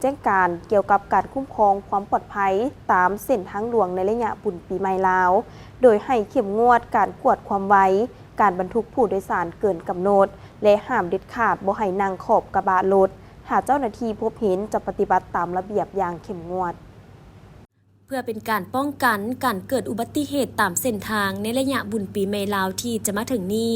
แจ้งการเกี่ยวกับการคุ้มครองความปลอดภัยตามเส้นทางหลวงในระยะบุญปีใหม่ลาวโดยให้เข้มงวดการกวดความไวการบรรทุกผู้โดยสารเกินกำหนดและห้ามเด็ดขาดบ่ให้นั่งขอบกระบะรถหากเจ้าหน้าที่พบเห็นจะปฏิบัติตามระเบียบอย่างเข้มงวดเพื่อเป็นการป้องกันการเกิดอุบัติเหตุตามเส้นทางในระยะบุญปีใหม่ลาวที่จะมาถึงนี้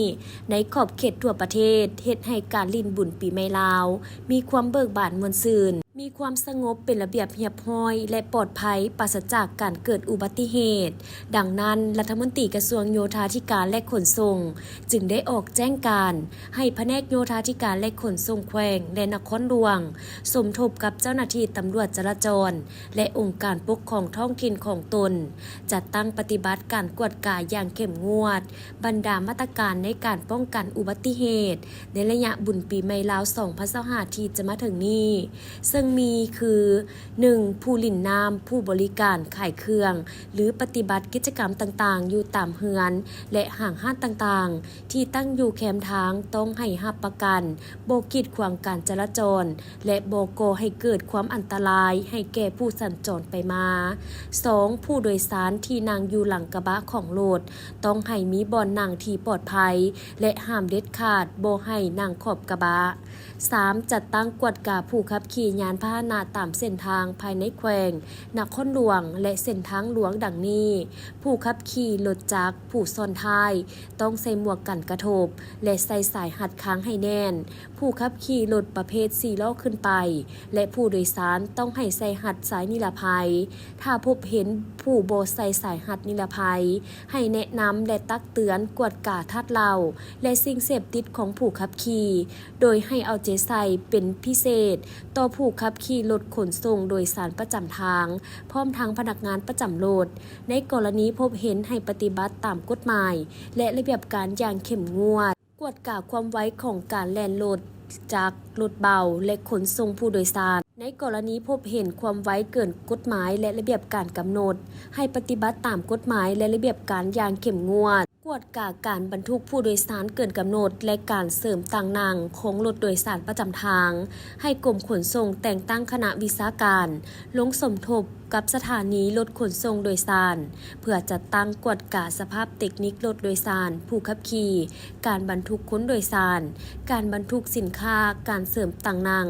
ในขอบเขตทั่วประเทศเฮ็ดให้การลิ้นบุญปีใหม่ลาวมีความเบิกบานมวลซื่นมีความสงบเป็นระเบียบเรียบร้อยและปลอดภัยปราศจากการเกิดอุบัติเหตุดังนั้นรัฐมนตรีกระทรวงโยธาธิการและขนส่งจึงได้ออกแจ้งการให้แผนกโยธาธิการและขนส่งแขวงและนครหลวงสมทบกับเจ้าหน้าที่ตำรวจจราจรและองค์การปกครองท้องถิ่นของตนจัดตั้งปฏิบัติการกวดกาอย่างเข้มงวดบรรดามาตรการในการป้องกันอุบัติเหตุในระยะบุญปีใหม่ลาว2025ที่จะมาถึงนี้ซึ่งมีคือ 1. ผู้ลิ่นน้ำผู้บริการขายเครื่องหรือปฏิบัติกิจกรรมต่างๆอยู่ตามเฮือนและห้างห้านต่างๆที่ตั้งอยู่แคมทางต้องให้รับประกันบ่กีดขวางการจราจรและบ่ก่อให้เกิดความอันตรายให้แก่ผู้สัญจรไปมา 2. ผู้โดยสารที่นั่งอยู่หลังกระบะของรถต้องให้มีบ่อนนั่งที่ปลอดภัยและห้ามเด็ดขาดบ่ให้นั่งขอบกระบะ 3. จัดตั้งกวดกาผู้ขับขี่ยานพาหนะตามเส้นทางภายในแขวงนครหลวงและเส้นทางหลวงดังนี้ผู้ขับขี่รถจักรผู้ซ้อนท้ายต้องใส่หมวกกันกระทบและใส่สายหัดค้างให้แน่นผู้ขับขี่รถประเภท4ล้อขึ้นไปและผู้โดยสารต้องให้ใส่หัดสายนิรภัยถ้าพบเห็นผู้บ่ใส่สายหัดนิรภัยให้แนะนำและตักเตือนกวดกาทัดเหล้าและสิ่งเสพติดของผู้ขับขี่โดยให้เอาใจใส่เป็นพิเศษต่อผู้ขับขี่รถขนส่งโดยสารประจำทางพร้อมทั้งพนักงานประจำรถในกรณีพบเห็นให้ปฏิบัติตามกฎหมายและระเบียบการอย่างเข้มงวดกวดกาความไวของการแล่นรถจากรถเบาและขนส่งผู้โดยสารในกรณีพบเห็นความไวเกินกฎหมายและระเบียบการกำหนดให้ปฏิบัติตามกฎหมายและระเบียบการอย่างเข้มงวดกวดกาการบรรทุกผู้โดยสารเกินกำหนดและการเสริมต่างนั่งของรถโดยสารประจำทางให้กรมขนส่งแต่งตั้งคณะวิชาการลงสมทบกับสถานีรถขนส่งโดยสารเพื่อจัดตั้งกวดกาสภาพเทคนิครถโดยสารผู้ขับขี่การบรรทุกคนโดยสารการบรรทุกสินค้าการเสริมต่างนั่ง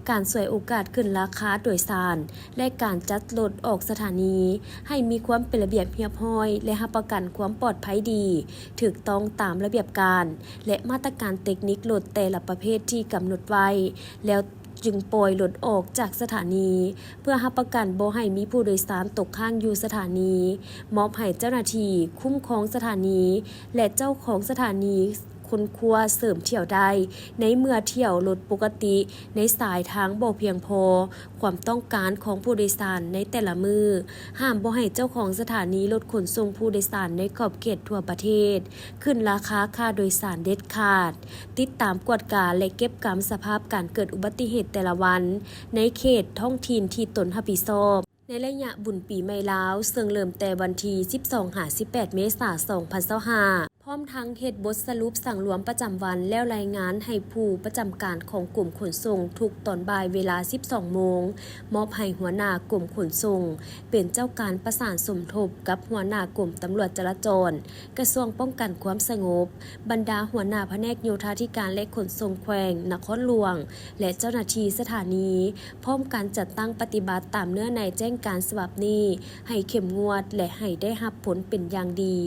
การสวยโอกาสขึ้นราคาโดยสารและการจัดรถออกสถานีให้มีความเป็นระเบียบเรียบร้อยและรับประกันความปลอดภัยดีถูกต้องตามระเบียบการและมาตรการเทคนิครถแต่ละประเภทที่กำหนดไว้แล้วจึงปล่อยรถออกจากสถานีเพื่อรับประกันบ่ให้มีผู้โดยสารตกค้างอยู่สถานีมอบให้เจ้าหน้าที่คุ้มครองสถานีและเจ้าของสถานีคนครัวเสริมเที่ยวได้ในเมื่อเที่ยวรถปกติในสายทางบ่เพียงพอความต้องการของผู้โดยสารในแต่ละมือห้ามบ่ให้เจ้าของสถานีรถขนส่งผู้โดยสารในขอบเขตทั่วประเทศขึ้นราคาค่าโดยสารเด็ดขาดติดตามกวดกาและเก็บกำสภาพการเกิดอุบัติเหตุแต่ละวันในเขตท้องถิ่นที่ตนรับผิดชอบในระยะบุญปีใหม่ลาวซึ่งเริ่มแต่วันที่ 12-18 เมษายน 2025พร้อมทั้งเฮ็ดบทสรุปสั่งรวมประจำวันแล้วรายงานให้ผู้ประจำการของกลุ่มขนส่งทุกตอนบ่ายเวลา 12 โมงมอบให้หัวหน้ากลุ่มขนส่งเป็นเจ้าการประสานสมทบกับหัวหน้ากลุ่มตำรวจจราจรกระทรวงป้องกันความสงบบรรดาหัวหน้าแผนกโยธาธิการและขนส่งแขวงนครหลวงและเจ้าหน้าที่สถานีพร้อมการจัดตั้งปฏิบัติตามเนื้อในแจ้งการฉบับนี้ให้เข้มงวดและให้ได้รับผลเป็นอย่างดี